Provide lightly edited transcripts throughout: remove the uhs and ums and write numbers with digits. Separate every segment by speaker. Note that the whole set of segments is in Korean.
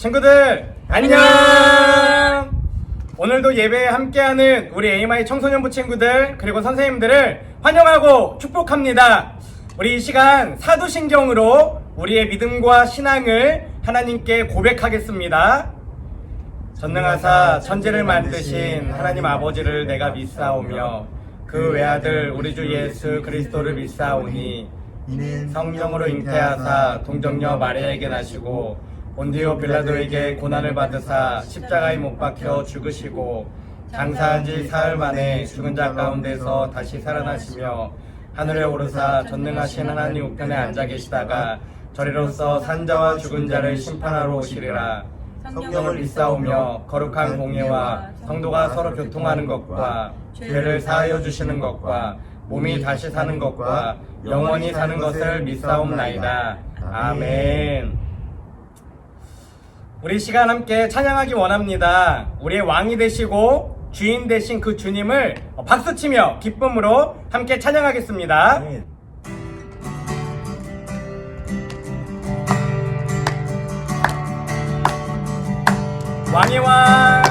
Speaker 1: 친구들 안녕! 오늘도 예배에 함께하는 우리 AMI 청소년부 친구들 그리고 선생님들을 환영하고 축복합니다. 우리 이 시간 사도신경으로 우리의 믿음과 신앙을 하나님께 고백하겠습니다. 전능하사 천지를 만드신 하나님 아버지를 내가 믿사오며 그 외아들 우리 주 예수 그리스도를 믿사오니 이는 성령으로 잉태하사 동정녀 마리아에게 나시고 본디오 빌라도에게 고난을 받으사 십자가에 못 박혀 죽으시고 장사한 지 사흘 만에 죽은 자 가운데서 다시 살아나시며 하늘에 오르사 전능하신 하나님 우편에 앉아 계시다가 저리로서 산자와 죽은 자를 심판하러 오시리라. 성경을 믿사오며 거룩한 공예와 성도가 서로 교통하는 것과 죄를 사하여 주시는 것과 몸이 다시 사는 것과 영원히 사는 것을 믿사옵나이다. 아멘. 우리 시간 함께 찬양하기 원합니다. 우리의 왕이 되시고 주인 되신 그 주님을 박수치며 기쁨으로 함께 찬양하겠습니다. 왕의 왕,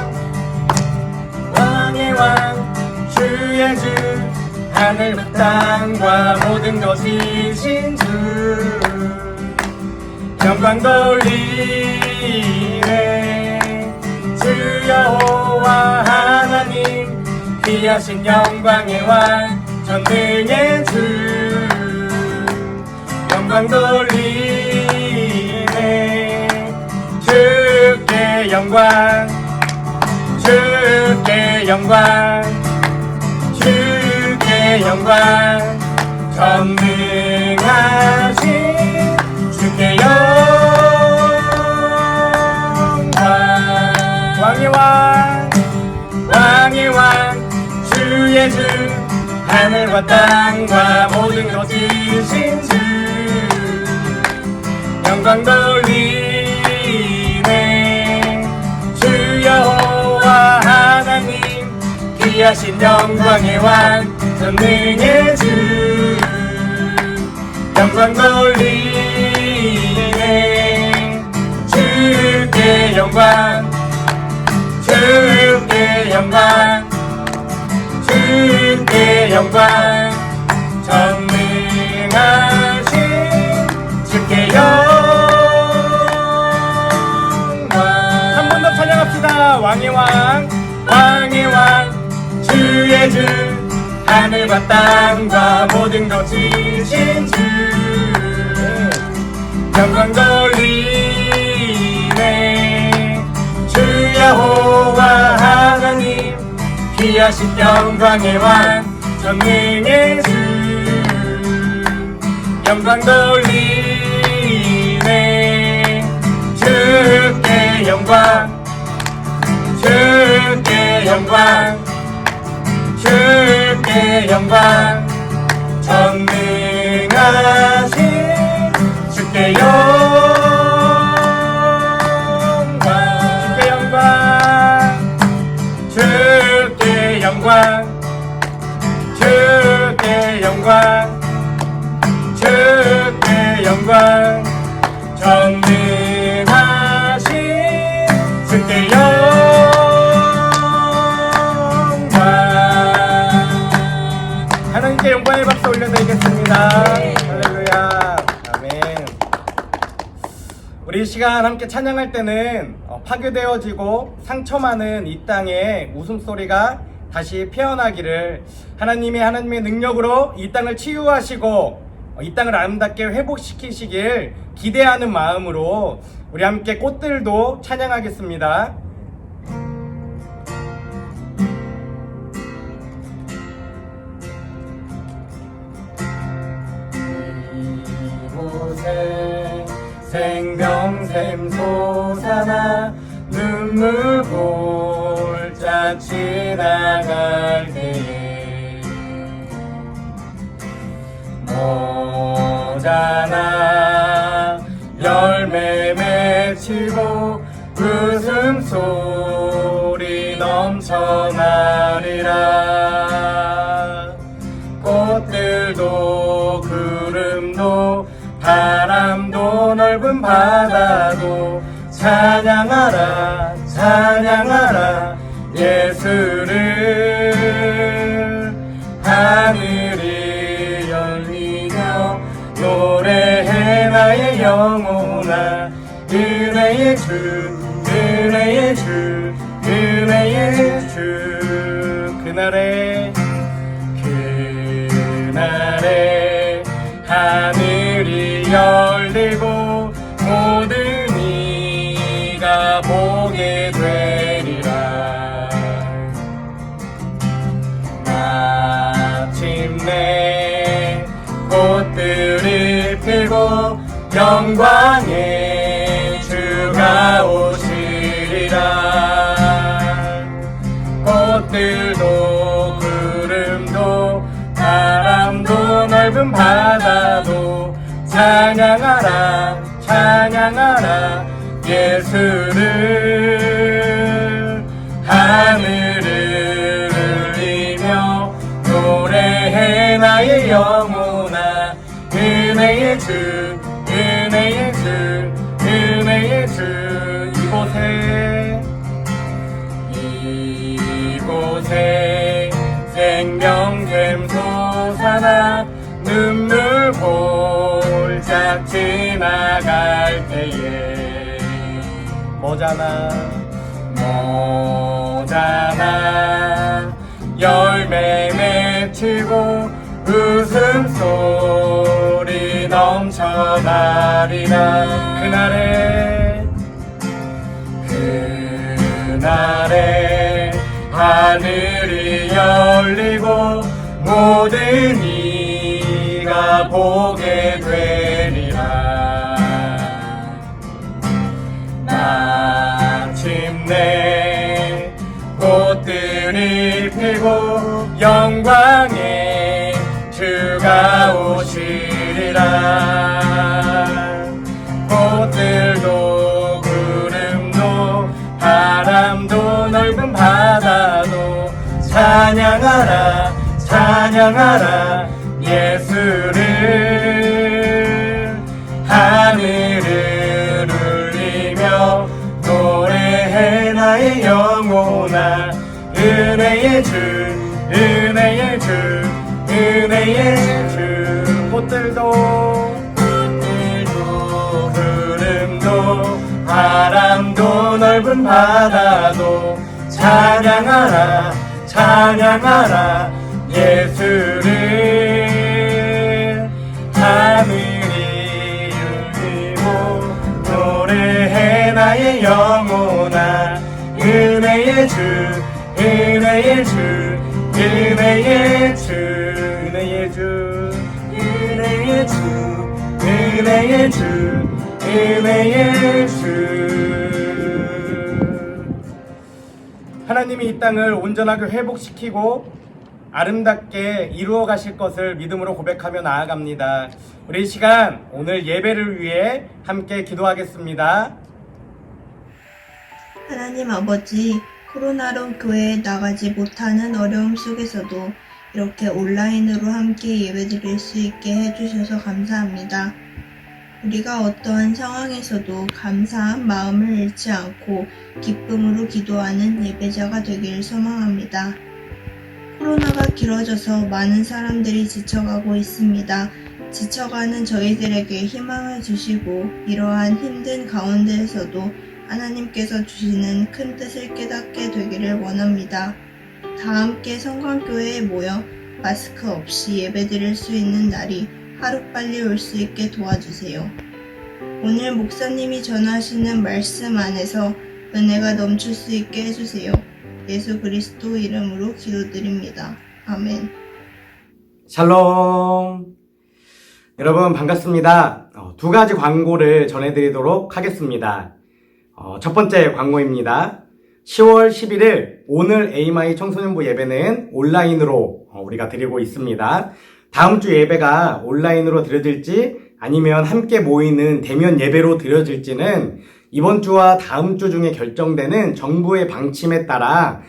Speaker 1: 왕의 왕, 주의 주, 하늘 땅과 모든 것이신 주, 영광 돌리네. 주 여호와 하나님, 귀하신 영광의 왕, 전능의 주, 영광 돌리네. 주께 영광, 주께 영광, 주께 영광, 전능하신 주께 영광. 왕의 왕, 왕의 왕, 주의 주, 하늘과 땅과 모든 것이신 주, 영광 돌리네. 주 여호와 하나님, 귀하신 영광의 왕, 전능의 주, 영광 돌리네. 주께 영광, 주께 영광, 주께 영광, 전능하신 주께 영광. 한 번 더 찬양합시다. 왕의 왕, 왕의 왕, 주의 주, 하늘과 땅과 모든 것이신 주, 영광 돌리네. 주 여호와 하나님, 귀하신 영광의 왕, 전능의 주, 영광 돌리네. 주께 영광, 주께 영광, 주께 영광, 전능하신 주께 영광. 주께 영광, 주께 영광, 주께 영광, 전능하신 주께 영광. 하나님께 영광의 박수 올려드리겠습니다. 할렐루야. 아멘. 우리 이 시간 함께 찬양할 때는 파괴되어지고 상처 많은 이 땅에 웃음소리가 다시 피어나기를 하나님의 능력으로 이 땅을 치유하시고 이 땅을 아름답게 회복시키시길 기대하는 마음으로 우리 함께 꽃들도 찬양하겠습니다. 이곳에 생명샘 솟아나 눈물 골짜 지나갈 때에 모자나 열매 맺히고 웃음소리 넘쳐나리라. 꽃들도 구름도 바람도 넓은 바다도 찬양하라 찬양하라 예수를. 하늘이 열리며 노래해 나의 영혼아. 은혜의 주 은혜의 주 은혜의 주. 그날에 하늘이 열리고 모든 이가 보게 되리라. 마침내 꽃들이 피고 영광의 주가 오시리라. 꽃들도 구름도 바람도 넓은 바다도 찬양하라 찬양하라 예수를. 하늘을 울리며 노래해 나의 영혼아. 은혜의 주 은혜의 주 은혜의 주. 이곳에 생명샘 솟아나 눈물 홀짝 지나갈 때에 모자나 열매 맺히고 웃음소리 넘쳐나리라. 그날에 하늘이 열리고 모든 이가 보게 되리라. 마침내 꽃들이 피고 영광의 주가 오시리라. 꽃들도 구름도 바람도 넓은 바다도 찬양하라 찬양하라 예수를. 하늘을 울리며 노래해 나의 영혼아. 은혜의 주 은혜의 주 은혜의 주. 꽃들도 구름도 바람도 넓은 바다도 찬양하라 찬양하라 예수를. 하늘이 울리고 노래해 나의 영혼아. 은혜의 주 은혜의 주 은혜의 주 은혜의 주 은혜의 주 은혜의 주 은혜의 주. 하나님이 이 땅을 온전하게 회복시키고 아름답게 이루어 가실 것을 믿음으로 고백하며 나아갑니다. 우리 이 시간 오늘 예배를 위해 함께 기도하겠습니다.
Speaker 2: 하나님 아버지, 코로나로 교회에 나가지 못하는 어려움 속에서도 이렇게 온라인으로 함께 예배드릴 수 있게 해주셔서 감사합니다. 우리가 어떠한 상황에서도 감사한 마음을 잃지 않고 기쁨으로 기도하는 예배자가 되기를 소망합니다. 코로나가 길어져서 많은 사람들이 지쳐가고 있습니다. 지쳐가는 저희들에게 희망을 주시고 이러한 힘든 가운데에서도 하나님께서 주시는 큰 뜻을 깨닫게 되기를 원합니다. 다 함께 성광교회에 모여 마스크 없이 예배드릴 수 있는 날이 하루빨리 올 수 있게 도와주세요. 오늘 목사님이 전하시는 말씀 안에서 은혜가 넘칠 수 있게 해주세요. 예수 그리스도 이름으로 기도드립니다. 아멘.
Speaker 1: 샬롬. 여러분 반갑습니다. 두 가지 광고를 전해드리도록 하겠습니다. 첫 번째 광고입니다. 10월 11일 오늘 AMI 청소년부 예배는 온라인으로 우리가 드리고 있습니다. 다음 주 예배가 온라인으로 드려질지 아니면 함께 모이는 대면 예배로 드려질지는 이번 주와 다음 주 중에 결정되는 정부의 방침에 따라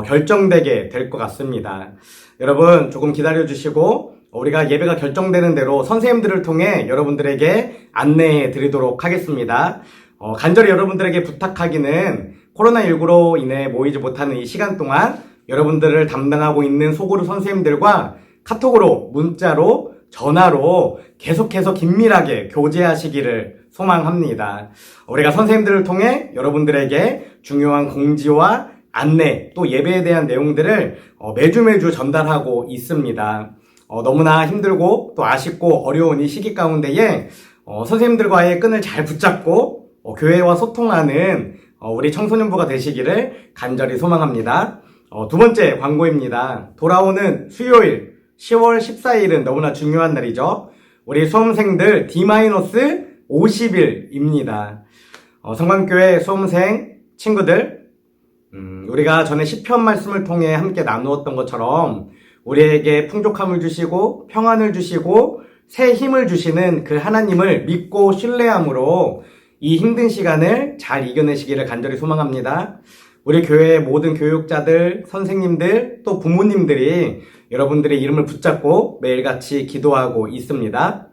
Speaker 1: 결정되게 될 것 같습니다. 여러분 조금 기다려 주시고 우리가 예배가 결정되는 대로 선생님들을 통해 여러분들에게 안내해 드리도록 하겠습니다. 간절히 여러분들에게 부탁하기는 코로나19로 인해 모이지 못하는 이 시간 동안 여러분들을 담당하고 있는 소그룹 선생님들과 카톡으로, 문자로, 전화로 계속해서 긴밀하게 교제하시기를 소망합니다. 우리가 선생님들을 통해 여러분들에게 중요한 공지와 안내, 또 예배에 대한 내용들을 매주 전달하고 있습니다. 너무나 힘들고 또 아쉽고 어려운 이 시기 가운데에 선생님들과의 끈을 잘 붙잡고 교회와 소통하는 우리 청소년부가 되시기를 간절히 소망합니다. 두 번째 광고입니다. 돌아오는 수요일 10월 14일은 너무나 중요한 날이죠. 우리 수험생들 D-50일입니다. 성광교회 수험생 친구들, 우리가 전에 시편 말씀을 통해 함께 나누었던 것처럼 우리에게 풍족함을 주시고 평안을 주시고 새 힘을 주시는 그 하나님을 믿고 신뢰함으로 이 힘든 시간을 잘 이겨내시기를 간절히 소망합니다. 우리 교회의 모든 교육자들, 선생님들, 또 부모님들이 여러분들의 이름을 붙잡고 매일같이 기도하고 있습니다.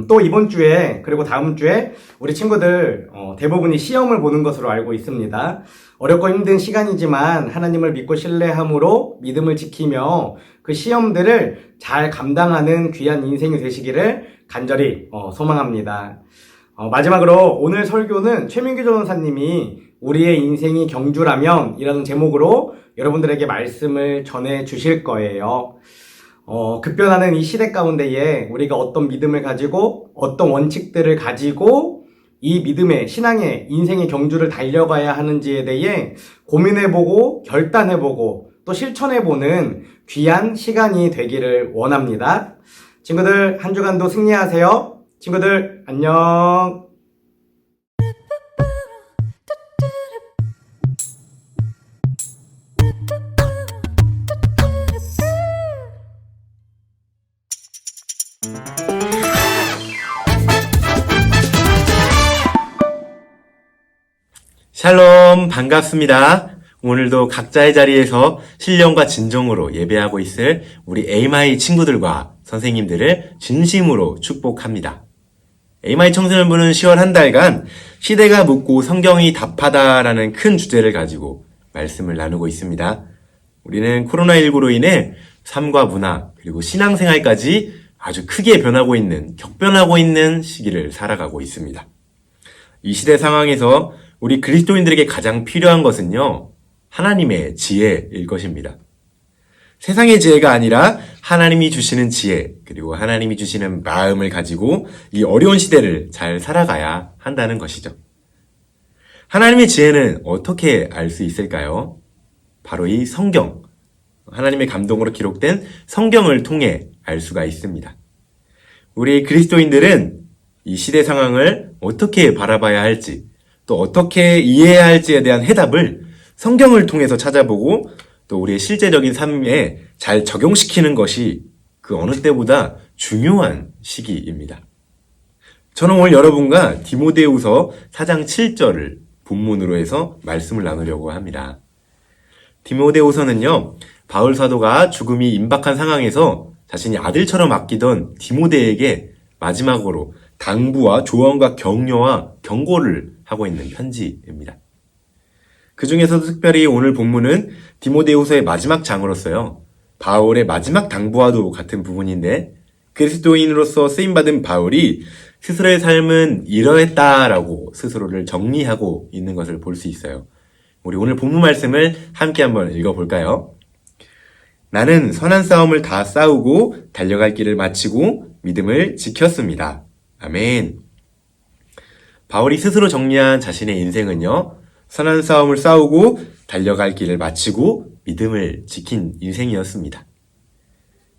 Speaker 1: 또 이번 주에 그리고 다음 주에 우리 친구들 대부분이 시험을 보는 것으로 알고 있습니다. 어렵고 힘든 시간이지만 하나님을 믿고 신뢰함으로 믿음을 지키며 그 시험들을 잘 감당하는 귀한 인생이 되시기를 간절히 소망합니다. 마지막으로 오늘 설교는 최민규 전도사님이 우리의 인생이 경주라면 이라는 제목으로 여러분들에게 말씀을 전해 주실 거예요. 급변하는 이 시대 가운데에 우리가 어떤 믿음을 가지고 어떤 원칙들을 가지고 이 믿음의 신앙의 인생의 경주를 달려가야 하는지에 대해 고민해보고 결단해보고 또 실천해보는 귀한 시간이 되기를 원합니다. 친구들 한 주간도 승리하세요. 친구들 안녕.
Speaker 3: 샬롬, 반갑습니다. 오늘도 각자의 자리에서 신령과 진정으로 예배하고 있을 우리 에이마이 친구들과 선생님들을 진심으로 축복합니다. 에이마이 청소년부는 10월 한 달간 시대가 묻고 성경이 답하다라는 큰 주제를 가지고 말씀을 나누고 있습니다. 우리는 코로나19로 인해 삶과 문화 그리고 신앙생활까지 아주 크게 변하고 있는, 격변하고 있는 시기를 살아가고 있습니다. 이 시대 상황에서 우리 그리스도인들에게 가장 필요한 것은요, 하나님의 지혜일 것입니다. 세상의 지혜가 아니라 하나님이 주시는 지혜, 그리고 하나님이 주시는 마음을 가지고 이 어려운 시대를 잘 살아가야 한다는 것이죠. 하나님의 지혜는 어떻게 알 수 있을까요? 바로 이 성경, 하나님의 감동으로 기록된 성경을 통해 알 수가 있습니다. 우리 그리스도인들은 이 시대 상황을 어떻게 바라봐야 할지, 또 어떻게 이해해야 할지에 대한 해답을 성경을 통해서 찾아보고 또 우리의 실제적인 삶에 잘 적용시키는 것이 그 어느 때보다 중요한 시기입니다. 저는 오늘 여러분과 디모데후서 4장 7절을 본문으로 해서 말씀을 나누려고 합니다. 디모데후서는요, 바울 사도가 죽음이 임박한 상황에서 자신이 아들처럼 아끼던 디모데에게 마지막으로 당부와 조언과 격려와 경고를 하고 있는 편지입니다. 그 중에서도 특별히 오늘 본문은 디모데후서의 마지막 장으로서요, 바울의 마지막 당부와도 같은 부분인데 그리스도인으로서 쓰임받은 바울이 스스로의 삶은 이러했다라고 스스로를 정리하고 있는 것을 볼 수 있어요. 우리 오늘 본문 말씀을 함께 한번 읽어볼까요? 나는 선한 싸움을 다 싸우고 달려갈 길을 마치고 믿음을 지켰습니다. 아멘. 바울이 스스로 정리한 자신의 인생은요, 선한 싸움을 싸우고 달려갈 길을 마치고 믿음을 지킨 인생이었습니다.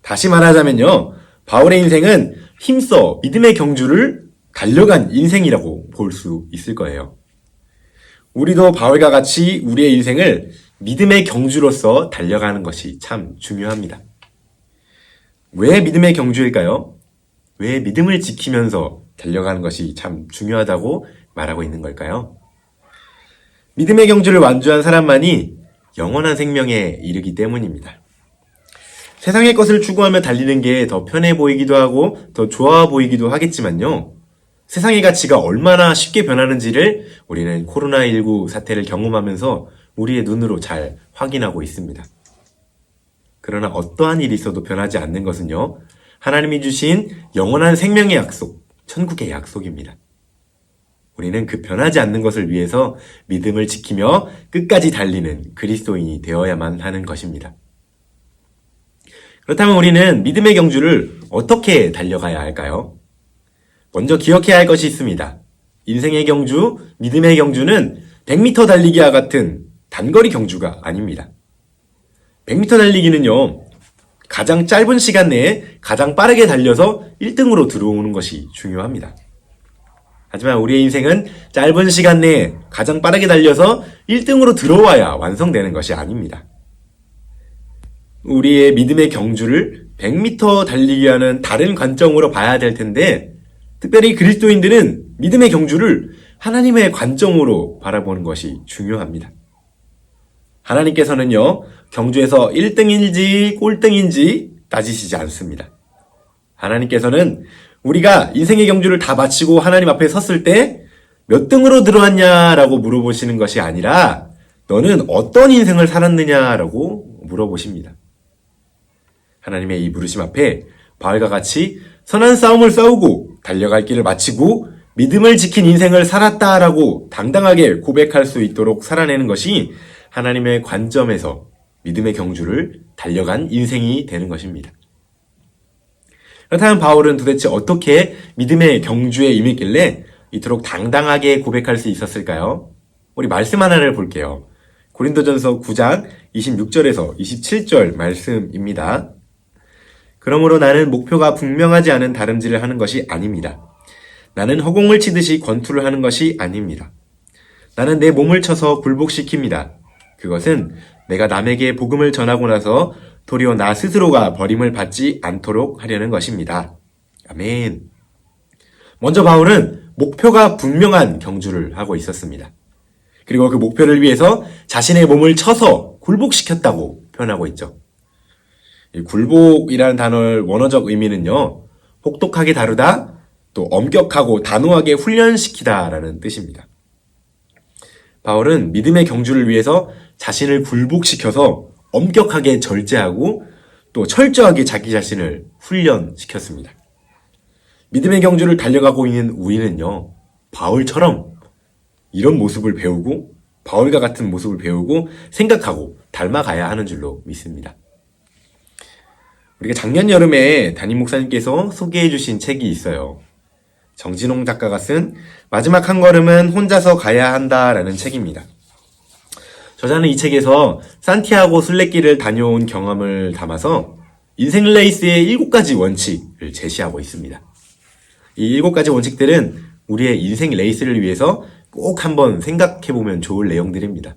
Speaker 3: 다시 말하자면요, 바울의 인생은 힘써 믿음의 경주를 달려간 인생이라고 볼 수 있을 거예요. 우리도 바울과 같이 우리의 인생을 믿음의 경주로서 달려가는 것이 참 중요합니다. 왜 믿음의 경주일까요? 왜 믿음을 지키면서 달려가는 것이 참 중요하다고 말하고 있는 걸까요? 믿음의 경주를 완주한 사람만이 영원한 생명에 이르기 때문입니다. 세상의 것을 추구하며 달리는 게 더 편해 보이기도 하고 더 좋아 보이기도 하겠지만요, 세상의 가치가 얼마나 쉽게 변하는지를 우리는 코로나19 사태를 경험하면서 우리의 눈으로 잘 확인하고 있습니다. 그러나 어떠한 일이 있어도 변하지 않는 것은요, 하나님이 주신 영원한 생명의 약속, 천국의 약속입니다. 우리는 그 변하지 않는 것을 위해서 믿음을 지키며 끝까지 달리는 그리스도인이 되어야만 하는 것입니다. 그렇다면 우리는 믿음의 경주를 어떻게 달려가야 할까요? 먼저 기억해야 할 것이 있습니다. 인생의 경주, 믿음의 경주는 100m 달리기와 같은 단거리 경주가 아닙니다. 100m 달리기는요, 가장 짧은 시간 내에 가장 빠르게 달려서 1등으로 들어오는 것이 중요합니다. 하지만 우리의 인생은 짧은 시간 내에 가장 빠르게 달려서 1등으로 들어와야 완성되는 것이 아닙니다. 우리의 믿음의 경주를 100m 달리기와는 다른 관점으로 봐야 될 텐데, 특별히 그리스도인들은 믿음의 경주를 하나님의 관점으로 바라보는 것이 중요합니다. 하나님께서는요, 경주에서 1등인지 꼴등인지 따지시지 않습니다. 하나님께서는 우리가 인생의 경주를 다 마치고 하나님 앞에 섰을 때 몇 등으로 들어왔냐라고 물어보시는 것이 아니라 너는 어떤 인생을 살았느냐라고 물어보십니다. 하나님의 이 부르심 앞에 바울과 같이 선한 싸움을 싸우고 달려갈 길을 마치고 믿음을 지킨 인생을 살았다라고 당당하게 고백할 수 있도록 살아내는 것이 하나님의 관점에서 믿음의 경주를 달려간 인생이 되는 것입니다. 그렇다면 바울은 도대체 어떻게 믿음의 경주에 임했길래 이토록 당당하게 고백할 수 있었을까요? 우리 말씀 하나를 볼게요. 고린도전서 9장 26절에서 27절 말씀입니다. 그러므로 나는 목표가 분명하지 않은 다름질을 하는 것이 아닙니다. 나는 허공을 치듯이 권투를 하는 것이 아닙니다. 나는 내 몸을 쳐서 굴복시킵니다. 그것은 내가 남에게 복음을 전하고 나서 도리어 나 스스로가 버림을 받지 않도록 하려는 것입니다. 아멘. 먼저 바울은 목표가 분명한 경주를 하고 있었습니다. 그리고 그 목표를 위해서 자신의 몸을 쳐서 굴복시켰다고 표현하고 있죠. 이 굴복이라는 단어의 원어적 의미는요, 혹독하게 다루다, 또 엄격하고 단호하게 훈련시키다라는 뜻입니다. 바울은 믿음의 경주를 위해서 자신을 굴복시켜서 엄격하게 절제하고 또 철저하게 자기 자신을 훈련시켰습니다. 믿음의 경주를 달려가고 있는 우리는요, 바울처럼 이런 모습을 배우고 바울과 같은 모습을 배우고 생각하고 닮아가야 하는 줄로 믿습니다. 우리가 작년 여름에 담임 목사님께서 소개해 주신 책이 있어요. 정진홍 작가가 쓴 마지막 한 걸음은 혼자서 가야 한다라는 책입니다. 저자는 이 책에서 산티아고 순례길을 다녀온 경험을 담아서 인생 레이스의 7가지 원칙을 제시하고 있습니다. 이 7가지 원칙들은 우리의 인생 레이스를 위해서 꼭 한번 생각해보면 좋을 내용들입니다.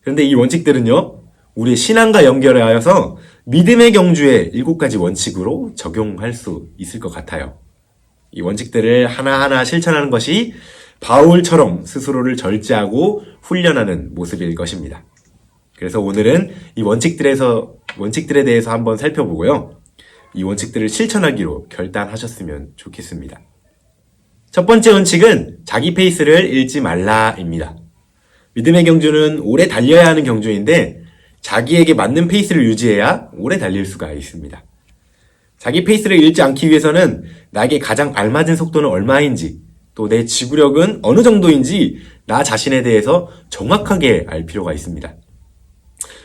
Speaker 3: 그런데 이 원칙들은요, 우리의 신앙과 연결하여서 믿음의 경주의 7가지 원칙으로 적용할 수 있을 것 같아요. 이 원칙들을 하나하나 실천하는 것이 바울처럼 스스로를 절제하고 훈련하는 모습일 것입니다. 그래서 오늘은 이 원칙들에 대해서 한번 살펴보고요. 이 원칙들을 실천하기로 결단하셨으면 좋겠습니다. 첫 번째 원칙은 자기 페이스를 잃지 말라입니다. 믿음의 경주는 오래 달려야 하는 경주인데 자기에게 맞는 페이스를 유지해야 오래 달릴 수가 있습니다. 자기 페이스를 잃지 않기 위해서는 나에게 가장 알맞은 속도는 얼마인지, 또 내 지구력은 어느 정도인지 나 자신에 대해서 정확하게 알 필요가 있습니다.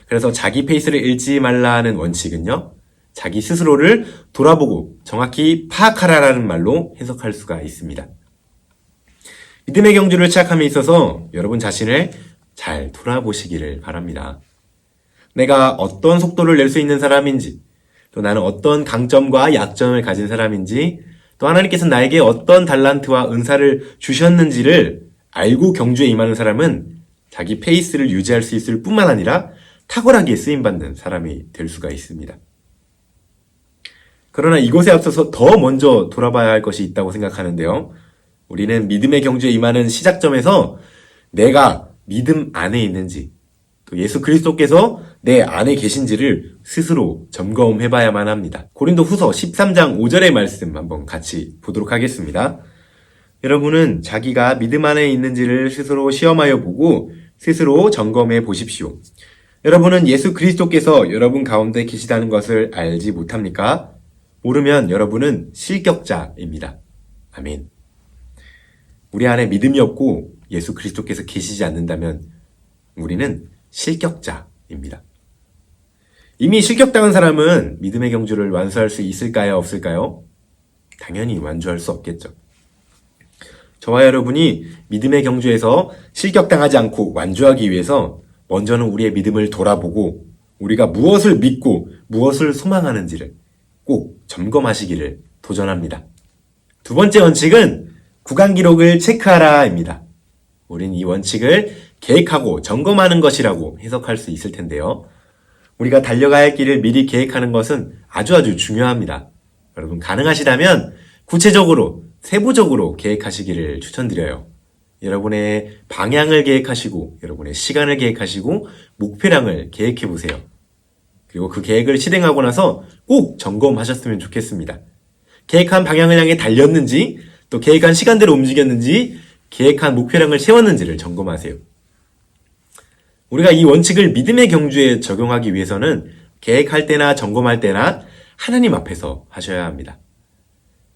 Speaker 3: 그래서 자기 페이스를 잃지 말라는 원칙은요, 자기 스스로를 돌아보고 정확히 파악하라라는 말로 해석할 수가 있습니다. 믿음의 경주를 시작함에 있어서 여러분 자신을 잘 돌아보시기를 바랍니다. 내가 어떤 속도를 낼 수 있는 사람인지, 또 나는 어떤 강점과 약점을 가진 사람인지, 또 하나님께서 나에게 어떤 달란트와 은사를 주셨는지를 알고 경주에 임하는 사람은 자기 페이스를 유지할 수 있을 뿐만 아니라 탁월하게 쓰임받는 사람이 될 수가 있습니다. 그러나 이곳에 앞서서 더 먼저 돌아봐야 할 것이 있다고 생각하는데요. 우리는 믿음의 경주에 임하는 시작점에서 내가 믿음 안에 있는지, 또 예수 그리스도께서 내 안에 계신지를 스스로 점검해봐야만 합니다. 고린도 후서 13장 5절의 말씀 한번 같이 보도록 하겠습니다. 여러분은 자기가 믿음 안에 있는지를 스스로 시험하여 보고 스스로 점검해 보십시오. 여러분은 예수 그리스도께서 여러분 가운데 계시다는 것을 알지 못합니까? 모르면 여러분은 실격자입니다. 아멘. 우리 안에 믿음이 없고 예수 그리스도께서 계시지 않는다면 우리는 실격자입니다. 이미 실격당한 사람은 믿음의 경주를 완수할 수 있을까요? 없을까요? 당연히 완주할 수 없겠죠. 저와 여러분이 믿음의 경주에서 실격당하지 않고 완주하기 위해서 먼저는 우리의 믿음을 돌아보고 우리가 무엇을 믿고 무엇을 소망하는지를 꼭 점검하시기를 도전합니다. 두 번째 원칙은 구간 기록을 체크하라입니다. 우린 이 원칙을 계획하고 점검하는 것이라고 해석할 수 있을 텐데요. 우리가 달려가야 할 길을 미리 계획하는 것은 아주 중요합니다. 여러분 가능하시다면 구체적으로 세부적으로 계획하시기를 추천드려요. 여러분의 방향을 계획하시고 여러분의 시간을 계획하시고 목표량을 계획해 보세요. 그리고 그 계획을 실행하고 나서 꼭 점검하셨으면 좋겠습니다. 계획한 방향을 향해 달렸는지 또 계획한 시간대로 움직였는지 계획한 목표량을 세웠는지를 점검하세요. 우리가 이 원칙을 믿음의 경주에 적용하기 위해서는 계획할 때나 점검할 때나 하나님 앞에서 하셔야 합니다.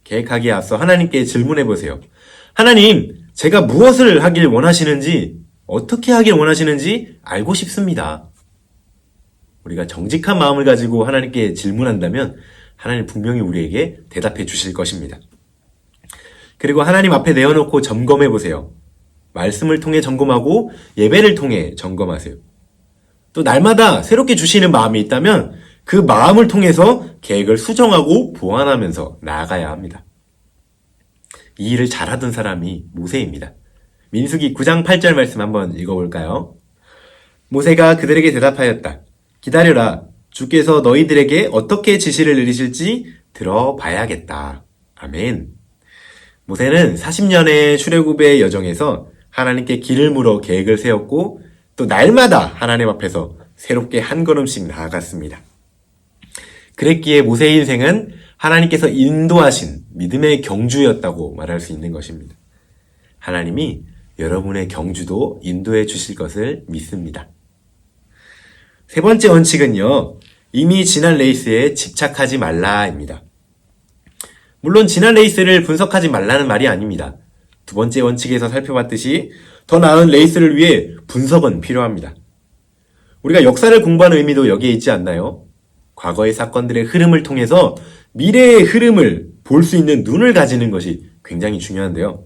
Speaker 3: 계획하기에 앞서 하나님께 질문해 보세요. 하나님, 제가 무엇을 하길 원하시는지, 어떻게 하길 원하시는지 알고 싶습니다. 우리가 정직한 마음을 가지고 하나님께 질문한다면 하나님 분명히 우리에게 대답해 주실 것입니다. 그리고 하나님 앞에 내어놓고 점검해 보세요. 말씀을 통해 점검하고 예배를 통해 점검하세요. 또 날마다 새롭게 주시는 마음이 있다면 그 마음을 통해서 계획을 수정하고 보완하면서 나아가야 합니다. 이 일을 잘하던 사람이 모세입니다. 민수기 9장 8절 말씀 한번 읽어볼까요? 모세가 그들에게 대답하였다. 기다려라. 주께서 너희들에게 어떻게 지시를 내리실지 들어봐야겠다. 아멘. 모세는 40년의 출애굽의 여정에서 하나님께 길을 물어 계획을 세웠고 또 날마다 하나님 앞에서 새롭게 한 걸음씩 나아갔습니다. 그랬기에 모세의 인생은 하나님께서 인도하신 믿음의 경주였다고 말할 수 있는 것입니다. 하나님이 여러분의 경주도 인도해 주실 것을 믿습니다. 세 번째 원칙은요, 이미 지난 레이스에 집착하지 말라입니다. 물론 지난 레이스를 분석하지 말라는 말이 아닙니다. 두 번째 원칙에서 살펴봤듯이 더 나은 레이스를 위해 분석은 필요합니다. 우리가 역사를 공부하는 의미도 여기에 있지 않나요? 과거의 사건들의 흐름을 통해서 미래의 흐름을 볼 수 있는 눈을 가지는 것이 굉장히 중요한데요.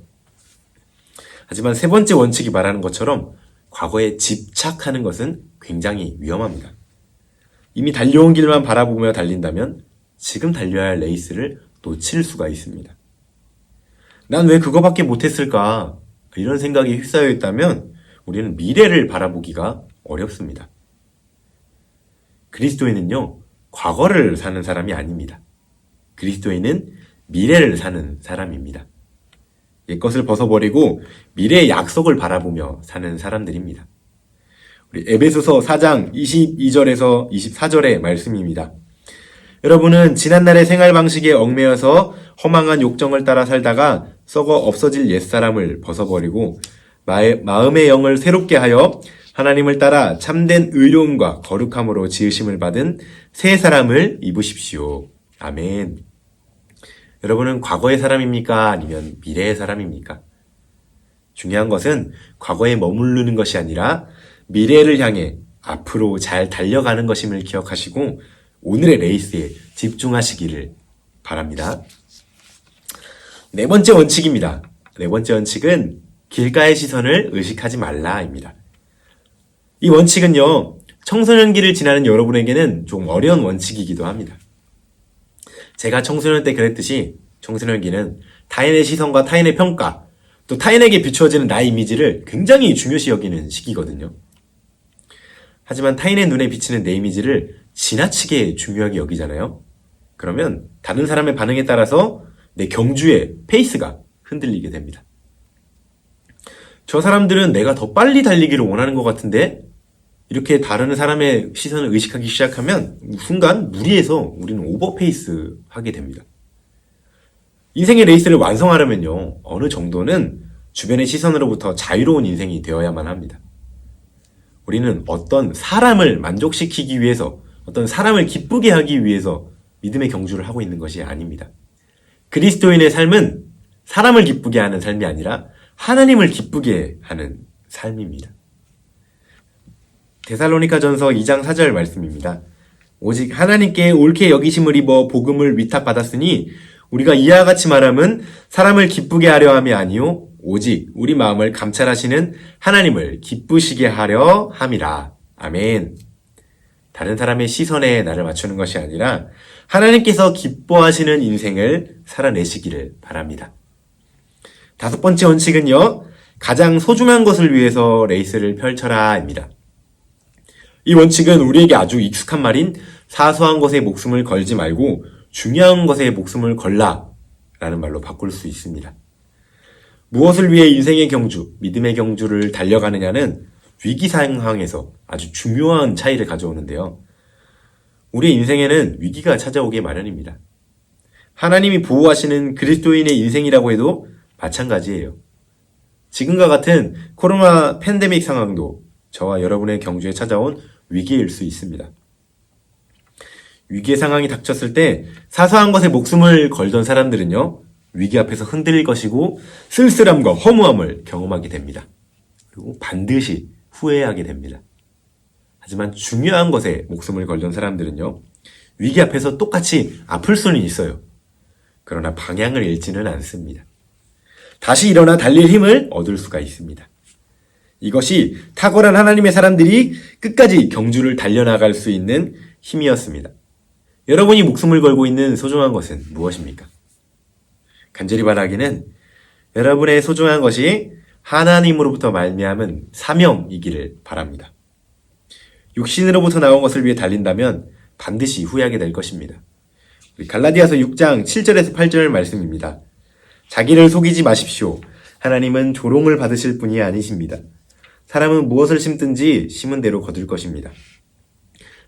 Speaker 3: 하지만 세 번째 원칙이 말하는 것처럼 과거에 집착하는 것은 굉장히 위험합니다. 이미 달려온 길만 바라보며 달린다면 지금 달려야 할 레이스를 놓칠 수가 있습니다. 난 왜 그거밖에 못했을까? 이런 생각이 휩싸여 있다면 우리는 미래를 바라보기가 어렵습니다. 그리스도인은요, 과거를 사는 사람이 아닙니다. 그리스도인은 미래를 사는 사람입니다. 옛것을 벗어버리고 미래의 약속을 바라보며 사는 사람들입니다. 우리 에베소서 4장 22절에서 24절의 말씀입니다. 여러분은 지난날의 생활 방식에 얽매여서 허망한 욕정을 따라 살다가 썩어 없어질 옛사람을 벗어버리고 마음의 영을 새롭게 하여 하나님을 따라 참된 의로움과 거룩함으로 지으심을 받은 새 사람을 입으십시오. 아멘. 여러분은 과거의 사람입니까? 아니면 미래의 사람입니까? 중요한 것은 과거에 머무르는 것이 아니라 미래를 향해 앞으로 잘 달려가는 것임을 기억하시고 오늘의 레이스에 집중하시기를 바랍니다. 네 번째 원칙입니다. 네 번째 원칙은 길가의 시선을 의식하지 말라입니다. 이 원칙은요, 청소년기를 지나는 여러분에게는 좀 어려운 원칙이기도 합니다. 제가 청소년 때 그랬듯이 청소년기는 타인의 시선과 타인의 평가, 또 타인에게 비추어지는 나의 이미지를 굉장히 중요시 여기는 시기거든요. 하지만 타인의 눈에 비치는 내 이미지를 지나치게 중요하게 여기잖아요. 그러면 다른 사람의 반응에 따라서 내 경주의 페이스가 흔들리게 됩니다. 저 사람들은 내가 더 빨리 달리기를 원하는 것 같은데 이렇게 다른 사람의 시선을 의식하기 시작하면 순간 무리해서 우리는 오버페이스 하게 됩니다. 인생의 레이스를 완성하려면요, 어느 정도는 주변의 시선으로부터 자유로운 인생이 되어야만 합니다. 우리는 어떤 사람을 만족시키기 위해서, 어떤 사람을 기쁘게 하기 위해서 믿음의 경주를 하고 있는 것이 아닙니다. 그리스도인의 삶은 사람을 기쁘게 하는 삶이 아니라 하나님을 기쁘게 하는 삶입니다. 데살로니가전서 2장 4절 말씀입니다. 오직 하나님께 옳게 여기심을 입어 복음을 위탁받았으니 우리가 이와 같이 말함은 사람을 기쁘게 하려 함이 아니요 오직 우리 마음을 감찰하시는 하나님을 기쁘시게 하려 함이라. 아멘. 다른 사람의 시선에 나를 맞추는 것이 아니라 하나님께서 기뻐하시는 인생을 살아내시기를 바랍니다. 5번째 원칙은요, 가장 소중한 것을 위해서 레이스를 펼쳐라입니다. 이 원칙은 우리에게 아주 익숙한 말인 사소한 것에 목숨을 걸지 말고 중요한 것에 목숨을 걸라 라는 말로 바꿀 수 있습니다. 무엇을 위해 인생의 경주, 믿음의 경주를 달려가느냐는 위기 상황에서 아주 중요한 차이를 가져오는데요. 우리 인생에는 위기가 찾아오기 마련입니다. 하나님이 보호하시는 그리스도인의 인생이라고 해도 마찬가지예요. 지금과 같은 코로나 팬데믹 상황도 저와 여러분의 경주에 찾아온 위기일 수 있습니다. 위기의 상황이 닥쳤을 때 사소한 것에 목숨을 걸던 사람들은요, 위기 앞에서 흔들릴 것이고 쓸쓸함과 허무함을 경험하게 됩니다. 그리고 반드시 후회하게 됩니다. 하지만 중요한 것에 목숨을 걸던 사람들은요, 위기 앞에서 똑같이 아플 수는 있어요. 그러나 방향을 잃지는 않습니다. 다시 일어나 달릴 힘을 얻을 수가 있습니다. 이것이 탁월한 하나님의 사람들이 끝까지 경주를 달려나갈 수 있는 힘이었습니다. 여러분이 목숨을 걸고 있는 소중한 것은 무엇입니까? 간절히 바라기는 여러분의 소중한 것이 하나님으로부터 말미암은 사명이기를 바랍니다. 육신으로부터 나온 것을 위해 달린다면 반드시 후회하게 될 것입니다. 우리 갈라디아서 6장 7절에서 8절 말씀입니다. 자기를 속이지 마십시오. 하나님은 조롱을 받으실 분이 아니십니다. 사람은 무엇을 심든지 심은 대로 거둘 것입니다.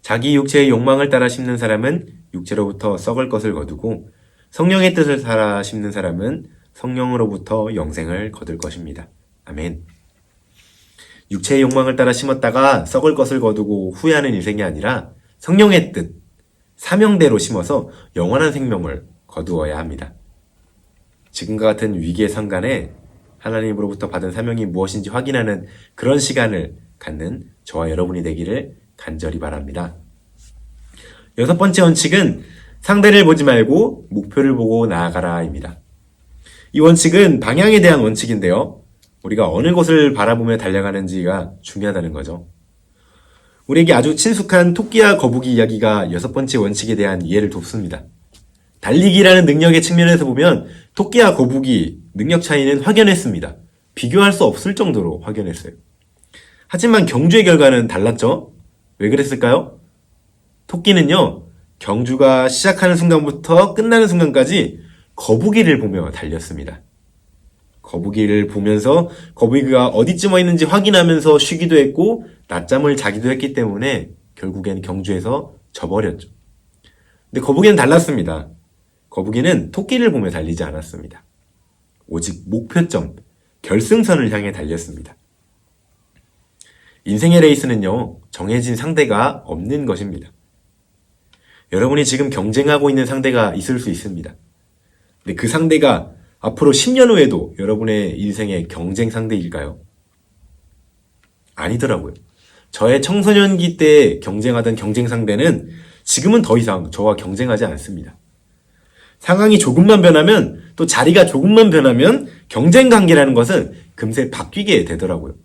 Speaker 3: 자기 육체의 욕망을 따라 심는 사람은 육체로부터 썩을 것을 거두고 성령의 뜻을 따라 심는 사람은 성령으로부터 영생을 거둘 것입니다. 아멘. 육체의 욕망을 따라 심었다가 썩을 것을 거두고 후회하는 인생이 아니라 성령의 뜻, 사명대로 심어서 영원한 생명을 거두어야 합니다. 지금과 같은 위기의 상간에 하나님으로부터 받은 사명이 무엇인지 확인하는 그런 시간을 갖는 저와 여러분이 되기를 간절히 바랍니다. 6번째 원칙은 상대를 보지 말고 목표를 보고 나아가라입니다. 이 원칙은 방향에 대한 원칙인데요. 우리가 어느 곳을 바라보며 달려가는지가 중요하다는 거죠. 우리에게 아주 친숙한 토끼와 거북이 이야기가 6번째 원칙에 대한 이해를 돕습니다. 달리기라는 능력의 측면에서 보면 토끼와 거북이 능력 차이는 확연했습니다. 비교할 수 없을 정도로 확연했어요. 하지만 경주의 결과는 달랐죠? 왜 그랬을까요? 토끼는요, 경주가 시작하는 순간부터 끝나는 순간까지 거북이를 보며 달렸습니다. 거북이를 보면서 거북이가 어디쯤 와 있는지 확인하면서 쉬기도 했고 낮잠을 자기도 했기 때문에 결국엔 경주에서 져버렸죠. 근데 거북이는 달랐습니다. 거북이는 토끼를 보며 달리지 않았습니다. 오직 목표점, 결승선을 향해 달렸습니다. 인생의 레이스는요, 정해진 상대가 없는 것입니다. 여러분이 지금 경쟁하고 있는 상대가 있을 수 있습니다. 근데 그 상대가 앞으로 10년 후에도 여러분의 인생의 경쟁 상대일까요? 아니더라고요. 저의 청소년기 때 경쟁하던 경쟁 상대는 지금은 더 이상 저와 경쟁하지 않습니다. 상황이 조금만 변하면, 또 자리가 조금만 변하면 경쟁 관계라는 것은 금세 바뀌게 되더라고요.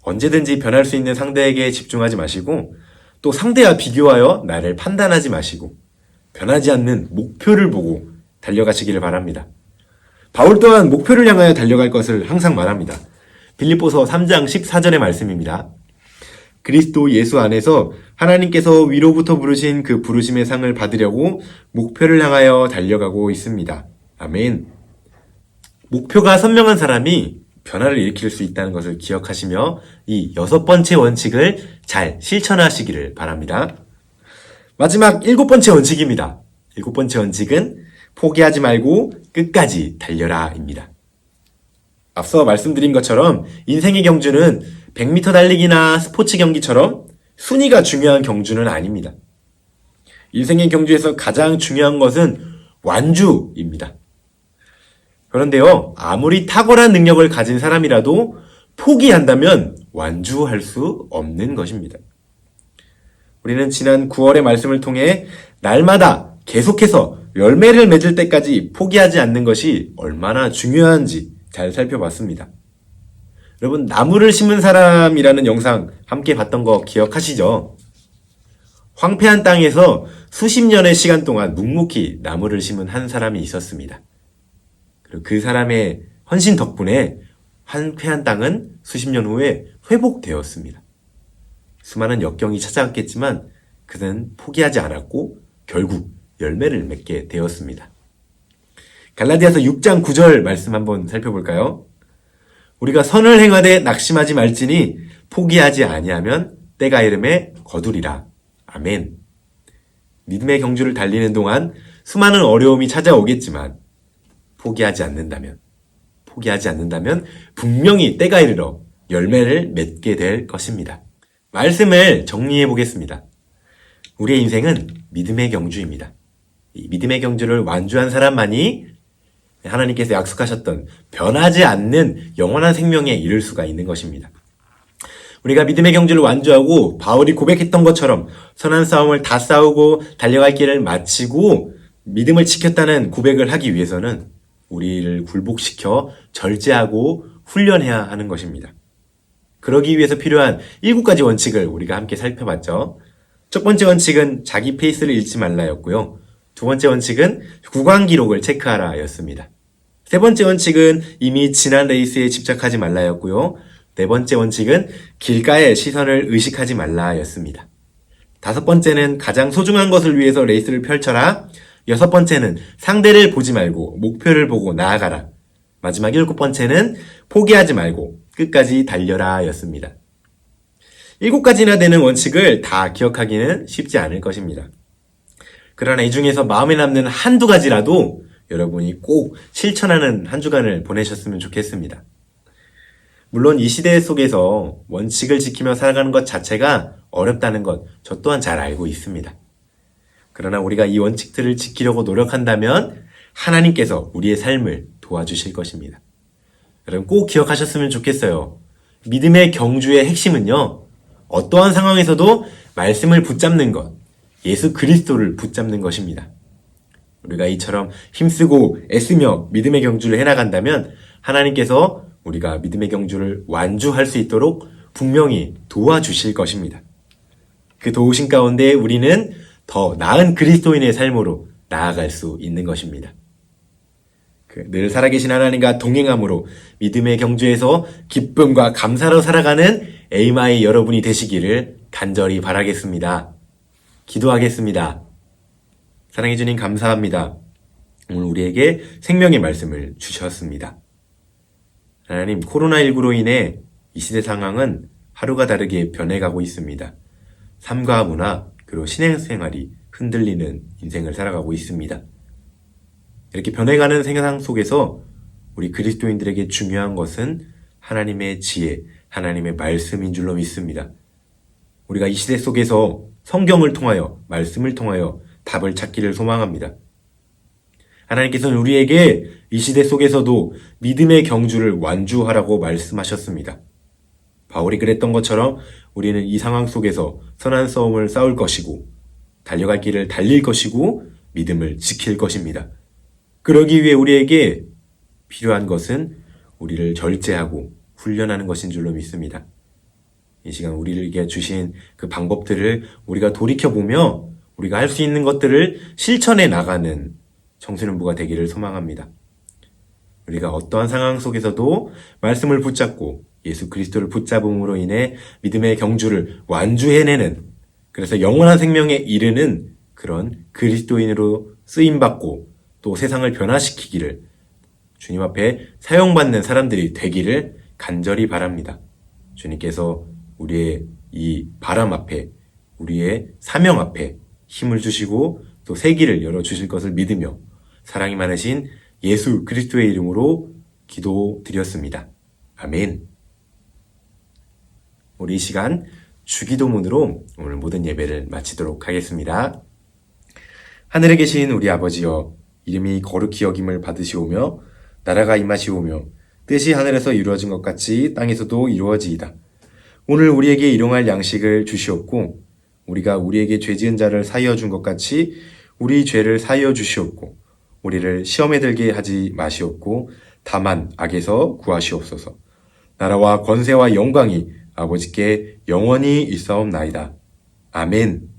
Speaker 3: 언제든지 변할 수 있는 상대에게 집중하지 마시고, 또 상대와 비교하여 나를 판단하지 마시고, 변하지 않는 목표를 보고 달려가시기를 바랍니다. 바울 또한 목표를 향하여 달려갈 것을 항상 말합니다. 빌립보서 3장 14절의 말씀입니다. 그리스도 예수 안에서 하나님께서 위로부터 부르신 그 부르심의 상을 받으려고 목표를 향하여 달려가고 있습니다. 아멘. 목표가 선명한 사람이 변화를 일으킬 수 있다는 것을 기억하시며 이 6번째 원칙을 잘 실천하시기를 바랍니다. 마지막 7번째 원칙입니다. 7번째 원칙은 포기하지 말고 끝까지 달려라입니다. 앞서 말씀드린 것처럼 인생의 경주는 100m 달리기나 스포츠 경기처럼 순위가 중요한 경주는 아닙니다. 인생의 경주에서 가장 중요한 것은 완주입니다. 그런데요, 아무리 탁월한 능력을 가진 사람이라도 포기한다면 완주할 수 없는 것입니다. 우리는 지난 9월의 말씀을 통해 날마다 계속해서 열매를 맺을 때까지 포기하지 않는 것이 얼마나 중요한지 잘 살펴봤습니다. 여러분, 나무를 심은 사람이라는 영상 함께 봤던 거 기억하시죠? 황폐한 땅에서 수십 년의 시간 동안 묵묵히 나무를 심은 한 사람이 있었습니다. 그리고 그 사람의 헌신 덕분에 황폐한 땅은 수십 년 후에 회복되었습니다. 수많은 역경이 찾아왔겠지만 그는 포기하지 않았고 결국 열매를 맺게 되었습니다. 갈라디아서 6장 9절 말씀 한번 살펴볼까요? 우리가 선을 행하되 낙심하지 말지니 포기하지 아니하면 때가 이름에 거두리라. 아멘. 믿음의 경주를 달리는 동안 수많은 어려움이 찾아오겠지만 포기하지 않는다면 분명히 때가 이르러 열매를 맺게 될 것입니다. 말씀을 정리해 보겠습니다. 우리의 인생은 믿음의 경주입니다. 이 믿음의 경주를 완주한 사람만이 하나님께서 약속하셨던 변하지 않는 영원한 생명에 이를 수가 있는 것입니다. 우리가 믿음의 경주를 완주하고 바울이 고백했던 것처럼 선한 싸움을 다 싸우고 달려갈 길을 마치고 믿음을 지켰다는 고백을 하기 위해서는 우리를 굴복시켜 절제하고 훈련해야 하는 것입니다. 그러기 위해서 필요한 7가지 원칙을 우리가 함께 살펴봤죠. 첫 번째 원칙은 자기 페이스를 잃지 말라였고요. 두 번째 원칙은 구강 기록을 체크하라 였습니다. 세 번째 원칙은 이미 지난 레이스에 집착하지 말라였고요. 네 번째 원칙은 길가의 시선을 의식하지 말라였습니다. 다섯 번째는 가장 소중한 것을 위해서 레이스를 펼쳐라. 여섯 번째는 상대를 보지 말고 목표를 보고 나아가라. 마지막 7번째는 포기하지 말고 끝까지 달려라 였습니다. 7가지나 되는 원칙을 다 기억하기는 쉽지 않을 것입니다. 그러나 이 중에서 마음에 남는 한두 가지라도 여러분이 꼭 실천하는 한 주간을 보내셨으면 좋겠습니다. 물론 이 시대 속에서 원칙을 지키며 살아가는 것 자체가 어렵다는 것 저 또한 잘 알고 있습니다. 그러나 우리가 이 원칙들을 지키려고 노력한다면 하나님께서 우리의 삶을 도와주실 것입니다. 여러분 꼭 기억하셨으면 좋겠어요. 믿음의 경주의 핵심은요, 어떠한 상황에서도 말씀을 붙잡는 것, 예수 그리스도를 붙잡는 것입니다. 우리가 이처럼 힘쓰고 애쓰며 믿음의 경주를 해나간다면 하나님께서 우리가 믿음의 경주를 완주할 수 있도록 분명히 도와주실 것입니다. 그 도우심 가운데 우리는 더 나은 그리스도인의 삶으로 나아갈 수 있는 것입니다. 늘 살아계신 하나님과 동행함으로 믿음의 경주에서 기쁨과 감사로 살아가는 에이마이 여러분이 되시기를 간절히 바라겠습니다. 기도하겠습니다. 사랑해 주님 감사합니다. 오늘 우리에게 생명의 말씀을 주셨습니다. 하나님, 코로나19로 인해 이 시대 상황은 하루가 다르게 변해가고 있습니다. 삶과 문화, 그리고 신앙생활이 흔들리는 인생을 살아가고 있습니다. 이렇게 변해가는 세상 속에서 우리 그리스도인들에게 중요한 것은 하나님의 지혜, 하나님의 말씀인 줄로 믿습니다. 우리가 이 시대 속에서 성경을 통하여, 말씀을 통하여 답을 찾기를 소망합니다. 하나님께서는 우리에게 이 시대 속에서도 믿음의 경주를 완주하라고 말씀하셨습니다. 바울이 그랬던 것처럼 우리는 이 상황 속에서 선한 싸움을 싸울 것이고 달려갈 길을 달릴 것이고 믿음을 지킬 것입니다. 그러기 위해 우리에게 필요한 것은 우리를 절제하고 훈련하는 것인 줄로 믿습니다. 이 시간 우리에게 주신 그 방법들을 우리가 돌이켜보며 우리가 할 수 있는 것들을 실천해 나가는 청소년부가 되기를 소망합니다. 우리가 어떠한 상황 속에서도 말씀을 붙잡고 예수 그리스도를 붙잡음으로 인해 믿음의 경주를 완주해내는, 그래서 영원한 생명에 이르는 그런 그리스도인으로 쓰임받고 또 세상을 변화시키기를 주님 앞에 사용받는 사람들이 되기를 간절히 바랍니다. 주님께서 우리의 이 바람 앞에, 우리의 사명 앞에 힘을 주시고 또 새 길을 열어주실 것을 믿으며 사랑이 많으신 예수 그리스도의 이름으로 기도드렸습니다. 아멘. 우리 이 시간 주기도문으로 오늘 모든 예배를 마치도록 하겠습니다. 하늘에 계신 우리 아버지여, 이름이 거룩히 여김을 받으시오며 나라가 임하시오며 뜻이 하늘에서 이루어진 것 같이 땅에서도 이루어지이다. 오늘 우리에게 일용할 양식을 주시옵고 우리가 우리에게 죄 지은 자를 사하여 준 것 같이 우리 죄를 사하여 주시옵고 우리를 시험에 들게 하지 마시옵고 다만 악에서 구하시옵소서. 나라와 권세와 영광이 아버지께 영원히 있사옵나이다. 아멘.